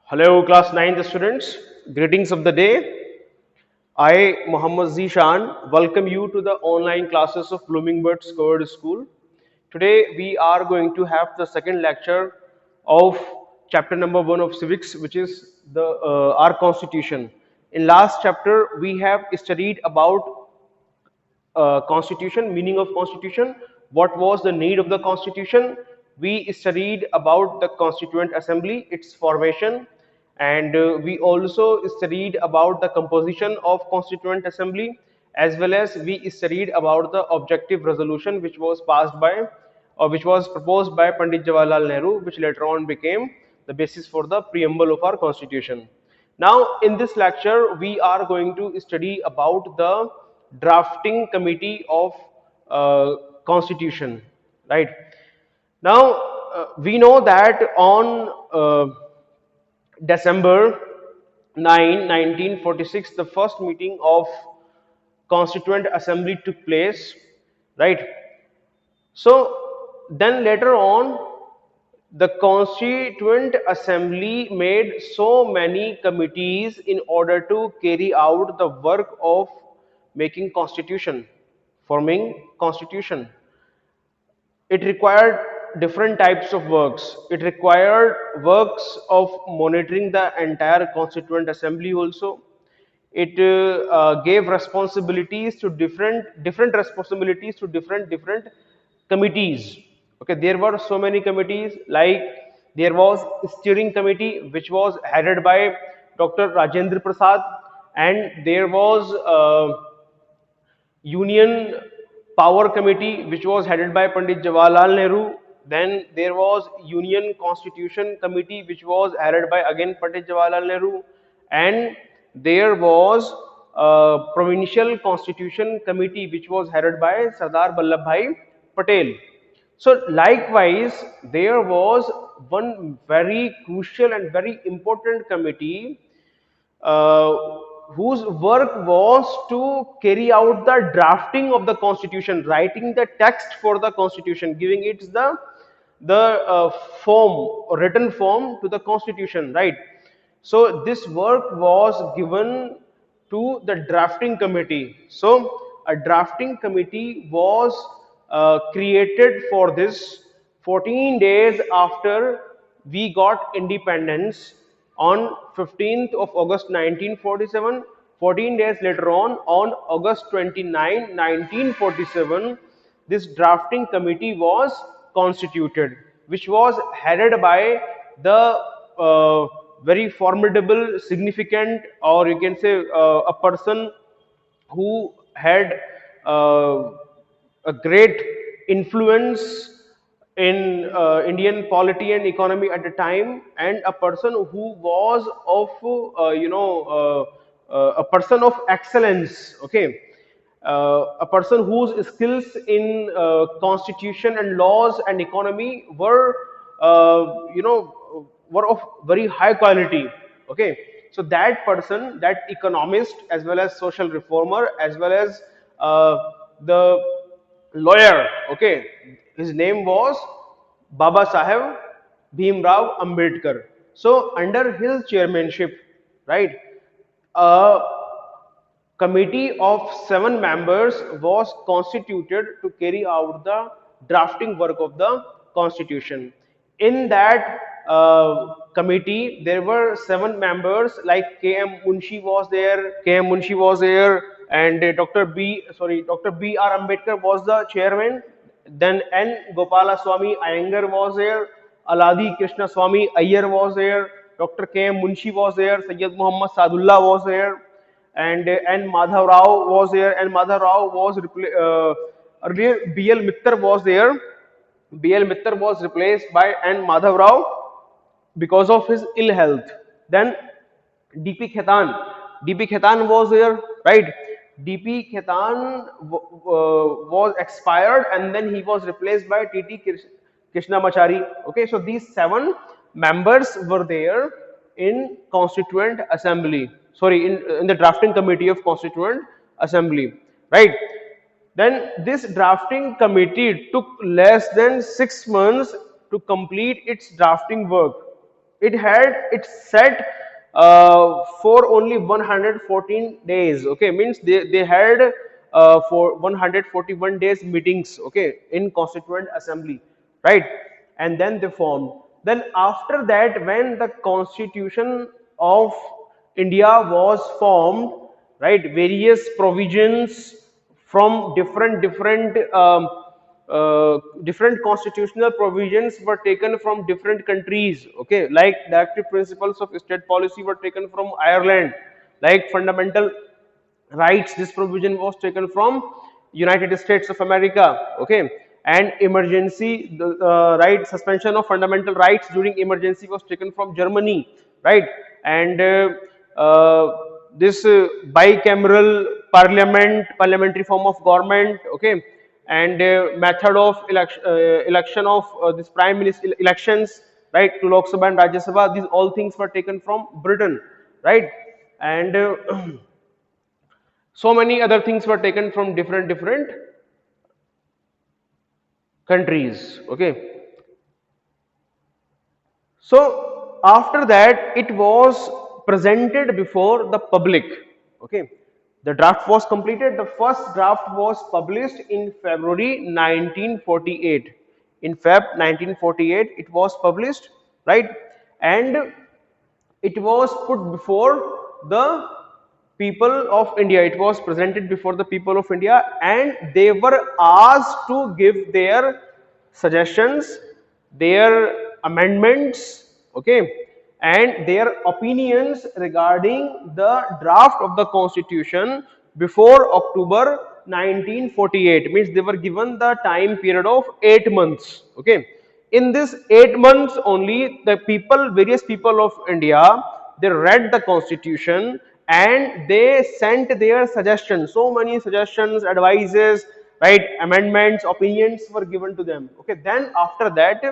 Hello, class 9th students. Greetings of the day. I, Muhammad Zishan, welcome you to the online classes of Bloomingbird Covered School. Today, we are going to have the second lecture of chapter number 1 of civics, which is our constitution. In last chapter, we have studied about constitution, meaning of constitution, what was the need of the constitution. We studied about the constituent assembly, its formation, and we also studied about the composition of constituent assembly, as well as we studied about the objective resolution which was passed by or which was proposed by Pandit Jawaharlal Nehru, which later on became the basis for the preamble of our constitution. Now, in this lecture, we are going to study about the drafting committee of constitution, right? Now, we know that on December 9, 1946, the first meeting of Constituent Assembly took place, right? So then later on, the Constituent Assembly made so many committees in order to carry out the work of making constitution, forming constitution. It required different types of works. It required works of monitoring the entire Constituent Assembly also. It gave responsibilities to different responsibilities to different committees. Okay, there were so many committees, like there was steering committee which was headed by Dr. Rajendra Prasad, and there was Union Power Committee, which was headed by Pandit Jawaharlal Nehru. Then there was Union Constitution Committee, which was headed by again Pandit Jawaharlal Nehru, and there was Provincial Constitution Committee, which was headed by Sardar Vallabhbhai Patel. So likewise, there was one very crucial and very important committee uh, whose work was to carry out the drafting of the constitution, writing the text for the constitution, giving it the form, written form to the constitution, right? So this work was given to the drafting committee. So a drafting committee was created for this 14 days after we got independence on 15th of August 1947. 14 days later on August 29, 1947, this drafting committee was constituted, which was headed by the very formidable, significant, or you can say a person who had uh, a great influence in Indian polity and economy at the time, and a person who was of a person of excellence. Okay, a person whose skills in constitution and laws and economy were were of very high quality. Okay, so that person, that economist, as well as social reformer, as well as the lawyer, okay, his name was Baba Saheb Bhimrao Ambedkar. So under his chairmanship, right, a committee of 7 members was constituted to carry out the drafting work of the constitution. In that committee, there were 7 members, like K.M. Munshi was there, and Dr. B.R. Ambedkar was the chairman. Then N. Gopala Swami Iyengar was there, Aladi Krishna Swami Iyer was there, Dr. K.M. Munshi was there, Sayyid Muhammad Sadullah was there, and N. Madhav Rao was there. And Madhav Rao was earlier B.L. Mittar was there. B.L. Mittar was replaced by N. Madhav Rao because of his ill health. Then D.P. Khetan. D.P. Khetan was there, right? D.P. Khetan was expired, and then he was replaced by T.T. Krishnamachari. Okay, so these 7 members were there in Constituent Assembly. Sorry, in the drafting committee of Constituent Assembly, right? Then this drafting committee took less than 6 months to complete its drafting work. it had it set for only 114 days. Okay, means they had for 141 days meetings, okay, in Constituent Assembly, right? And then they formed. Then after that, when the Constitution of India was formed, right, various provisions from different constitutional provisions were taken from different countries. Okay, like directive principles of state policy were taken from Ireland, like fundamental rights, this provision was taken from United States of America. Okay, and emergency, the right, suspension of fundamental rights during emergency was taken from Germany, right? And this bicameral parliamentary form of government, okay, and method of election of this prime minister elections, right, to Lok Sabha and Rajya Sabha, these all things were taken from Britain, right? And so many other things were taken from different countries. Okay, so after that it was presented before the public. Okay, the draft was completed. The first draft was published in February 1948. In Feb 1948 it was published, right? And it was put before the people of India. It was presented before the people of India, and they were asked to give their suggestions, their amendments, okay, and their opinions regarding the draft of the constitution before October 1948. Means they were given the time period of 8 months. Okay, in this 8 months only, the people, various people of India, they read the constitution and they sent their suggestions. So many suggestions, advices, right, amendments, opinions were given to them. Okay, then after that,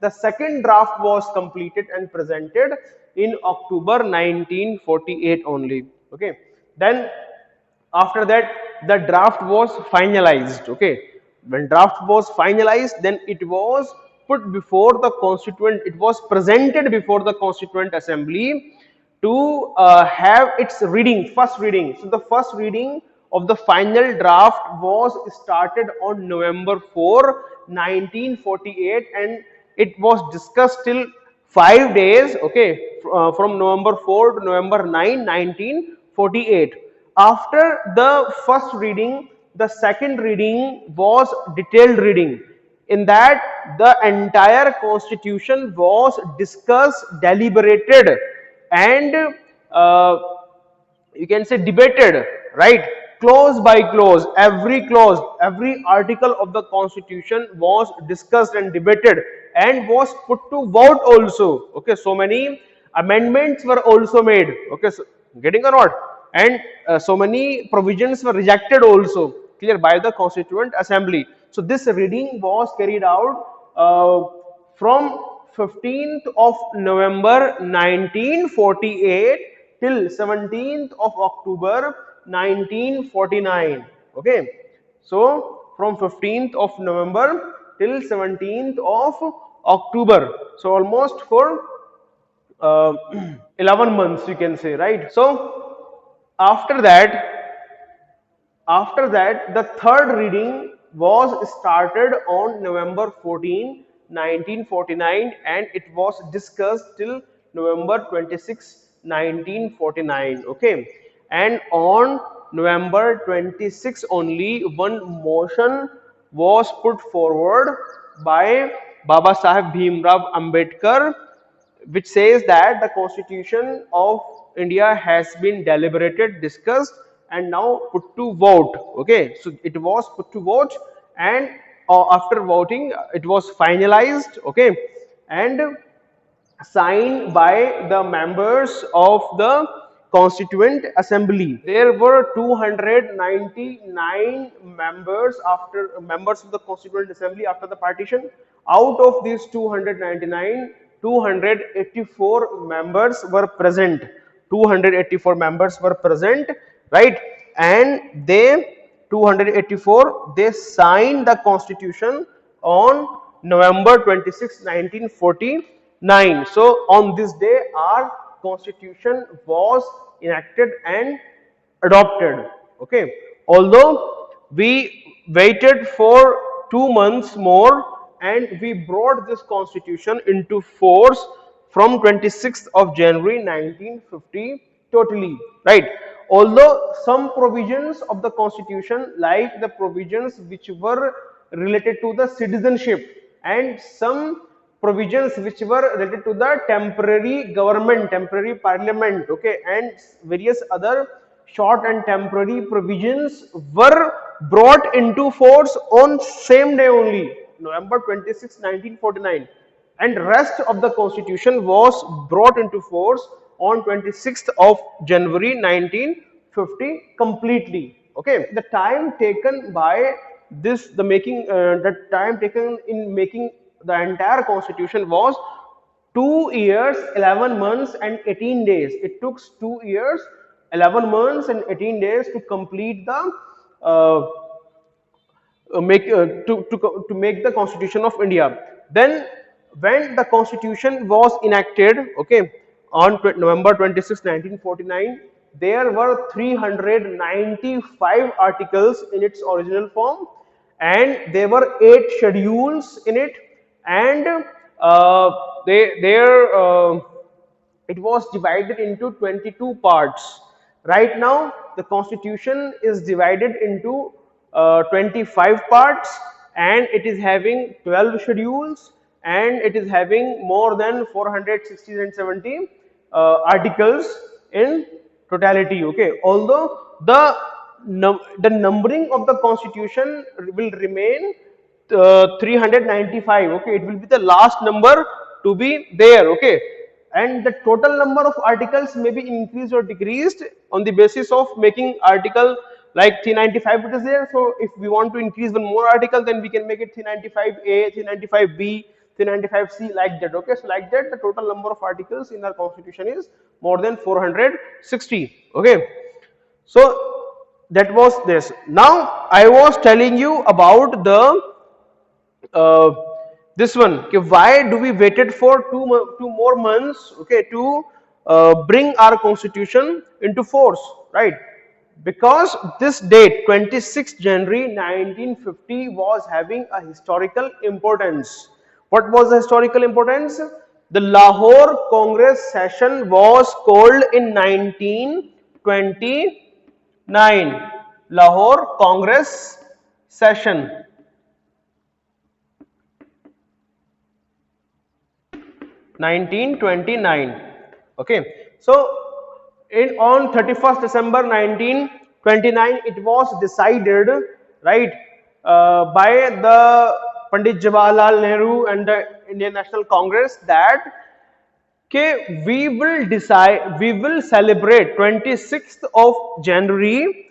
the second draft was completed and presented in October 1948 only. Okay, then after that the draft was finalized. Okay, when draft was finalized, then it was put before the constituent, it was presented before the constituent assembly to have its reading, first reading. So the first reading of the final draft was started on November 4, 1948, and it was discussed till 5 days. Okay, from November 4 to November 9, 1948. After the first reading, the second reading was detailed reading. In that, the entire constitution was discussed, deliberated, and you can say debated, right? Clause by clause, every article of the constitution was discussed and debated and was put to vote also. Okay, so many amendments were also made. Okay, so getting or not? And so many provisions were rejected also, clear, by the constituent assembly. So this reading was carried out from 15th of November 1948 till 17th of October 1949. Okay, so from 15th of November till 17th of October, so almost for 11 months, you can say, right? So after that the third reading was started on November 14, 1949, and it was discussed till November 26, 1949. Okay, and on November 26 only one motion was put forward by Baba Saheb Bhimrao Ambedkar, which says that the constitution of India has been deliberated, discussed, and now put to vote. Okay, so it was put to vote, and after voting it was finalized. Okay, and signed by the members of the constituent assembly. There were 299 members of the constituent assembly after the partition. Out of these 299, 284 members were present. 284 members were present, right? And they 284, they signed the constitution on November 26, 1940. 9. So on this day our constitution was enacted and adopted. Okay, although we waited for 2 months more and we brought this constitution into force from 26th of January 1950 totally, right? Although some provisions of the constitution, like the provisions which were related to the citizenship and some provisions which were related to the temporary government, temporary parliament, okay, and various other short and temporary provisions were brought into force on same day only, November 26, 1949, and rest of the constitution was brought into force on 26th of January 1950 completely. Okay, the time taken by this, the time taken in making the entire constitution was 2 years 11 months and 18 days. It took 2 years 11 months and 18 days to complete the uh, make to make the constitution of India. Then when the constitution was enacted, okay, on November 26, 1949, there were 395 articles in its original form, and there were 8 schedules in it, and there it was divided into 22 parts. Right now, the constitution is divided into 25 parts, and it is having 12 schedules, and it is having more than 460 and 70 articles in totality. Okay, although the numbering of the constitution will remain 395. Okay, it will be the last number to be there. Okay, and the total number of articles may be increased or decreased on the basis of making article like 395 it is there. So if we want to increase one more article, then we can make it 395A, 395B, 395C, like that. Okay, so like that the total number of articles in our constitution is more than 460. Okay, so that was this. Now I was telling you about the uh, this one. Okay, why do we waited for two more months, okay, to bring our constitution into force, right? Because this date 26 January 1950 was having a historical importance. What was the historical importance? The Lahore Congress session was called in 1929. Lahore Congress session 1929. Okay, so on 31st December 1929 it was decided, right, by the Pandit Jawaharlal Nehru and the Indian National Congress that, okay, we will celebrate 26th of January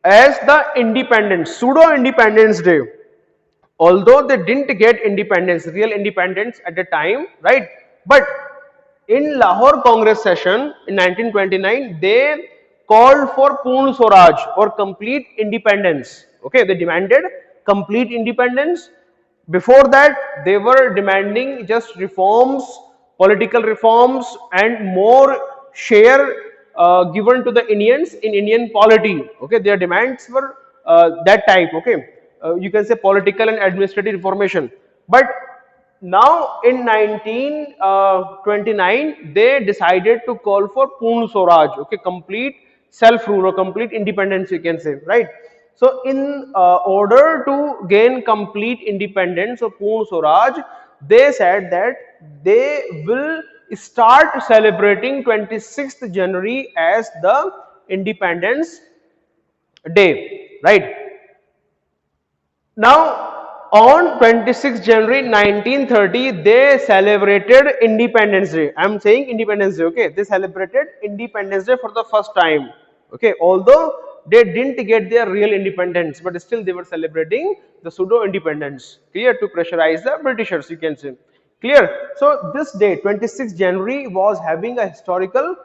as the independence, pseudo independence day, although they didn't get independence, real independence at the time, right? But in Lahore Congress session in 1929, they called for Purn Swaraj or complete independence. Okay, they demanded complete independence. Before that, they were demanding just reforms, political reforms, and more share given to the Indians in Indian polity. Okay, their demands were that type. Okay, you can say political and administrative reformation. But now in 1929, they decided to call for Purn Swaraj, okay, complete self-rule or complete independence, you can say, right? So in order to gain complete independence of Purn Swaraj, they said that they will start celebrating 26th January as the Independence Day, right? Now, on 26 January 1930, they celebrated Independence Day. I am saying Independence Day, okay? They celebrated Independence Day for the first time, okay? Although they didn't get their real independence, but still they were celebrating the pseudo independence, clear, to pressurize the Britishers, you can say. Clear? So, this day, 26 January, was having a historical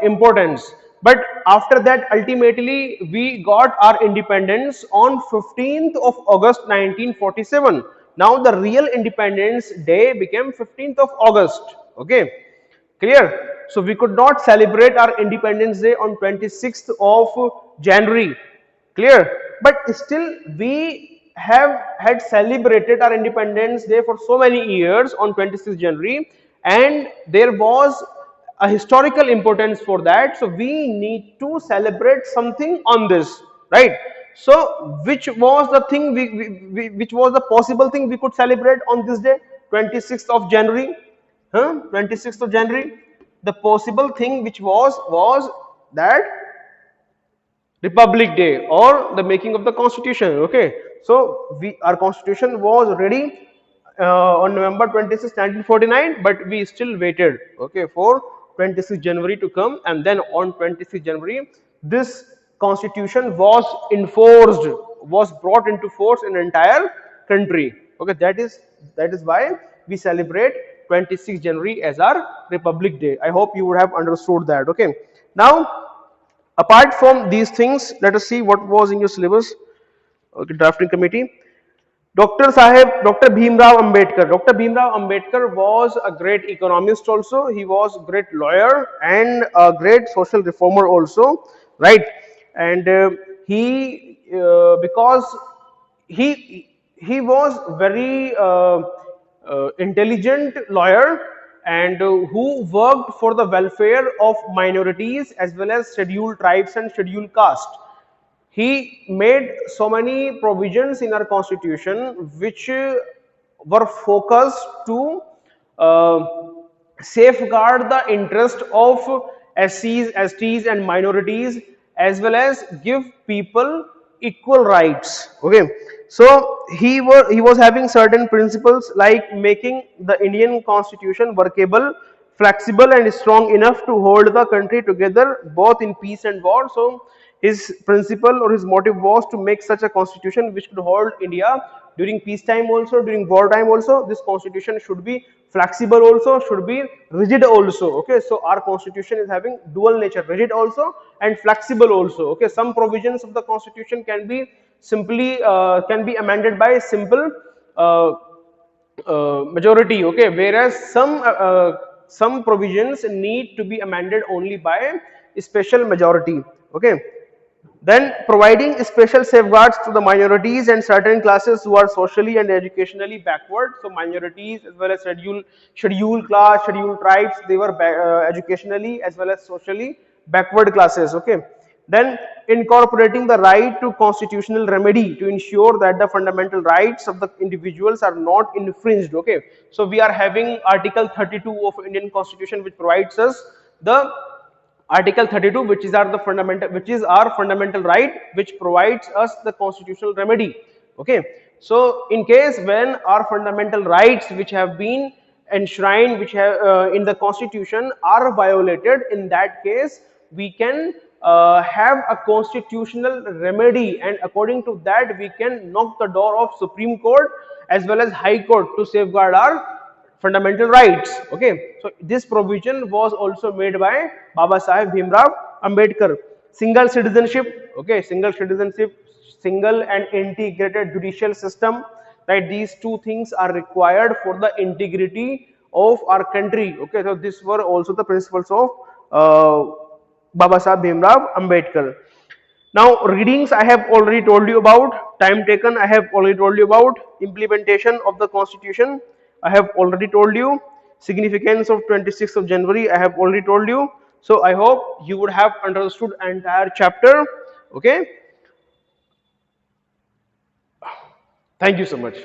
importance. But after that, ultimately, we got our independence on 15th of August 1947. Now, the real Independence Day became 15th of August. Okay, clear? So we could not celebrate our Independence Day on 26th of January. Clear? But still we have had celebrated our Independence Day for so many years on 26th January, and there was a historical importance for that. So we need to celebrate something on this, right? So which was the thing which was the possible thing we could celebrate on this day, 26th of January? 26th of January. The possible thing which was that Republic Day or the making of the Constitution. Okay, so we our Constitution was ready on November 26, 1949, but we still waited. Okay, for 26 January to come, and then on 26 January, this Constitution was enforced, was brought into force in the entire country. Okay, that is why we celebrate 26 January as our Republic Day. I hope you would have understood that. Okay, now apart from these things, let us see what was in your syllabus. Okay, drafting committee. Dr. Sahib, Dr. Bhimrao Ambedkar. Dr. Bhimrao Ambedkar was a great economist also. He was a great lawyer and a great social reformer also, right? And because he was very intelligent lawyer and who worked for the welfare of minorities as well as scheduled tribes and scheduled caste. He made so many provisions in our constitution which were focused to uh, safeguard the interest of SCs, STs and minorities as well as give people equal rights. Okay, so he was having certain principles like making the Indian constitution workable, flexible and strong enough to hold the country together both in peace and war. So his principle or his motive was to make such a constitution which could hold India during peacetime also, during wartime also. This constitution should be flexible also, should be rigid also. Okay, so our constitution is having dual nature, rigid also and flexible also. Okay, some provisions of the constitution can be simply can be amended by simple uh, majority. Okay, whereas some provisions need to be amended only by special majority. Okay, then providing special safeguards to the minorities and certain classes who are socially and educationally backward. So minorities as well as scheduled class, scheduled tribes, they were educationally as well as socially backward classes. Okay, then incorporating the right to constitutional remedy to ensure that the fundamental rights of the individuals are not infringed. Okay, so we are having Article 32 of Indian Constitution which provides us the Article 32, which is our fundamental right, which provides us the constitutional remedy. Okay, so in case when our fundamental rights which have been enshrined, which have in the constitution are violated, in that case we can have a constitutional remedy, and according to that we can knock the door of Supreme Court as well as High Court to safeguard our fundamental rights. Okay, so this provision was also made by Baba Sahib Bhimrao Ambedkar. Single citizenship. Okay, single citizenship, single and integrated judicial system, right? These two things are required for the integrity of our country. Okay, so these were also the principles of Baba Sahib Bhimrao Ambedkar. Now, readings I have already told you about, time taken I have already told you about, implementation of the constitution I have already told you, significance of 26th of January I have already told you. So I hope you would have understood entire chapter. Okay, thank you so much.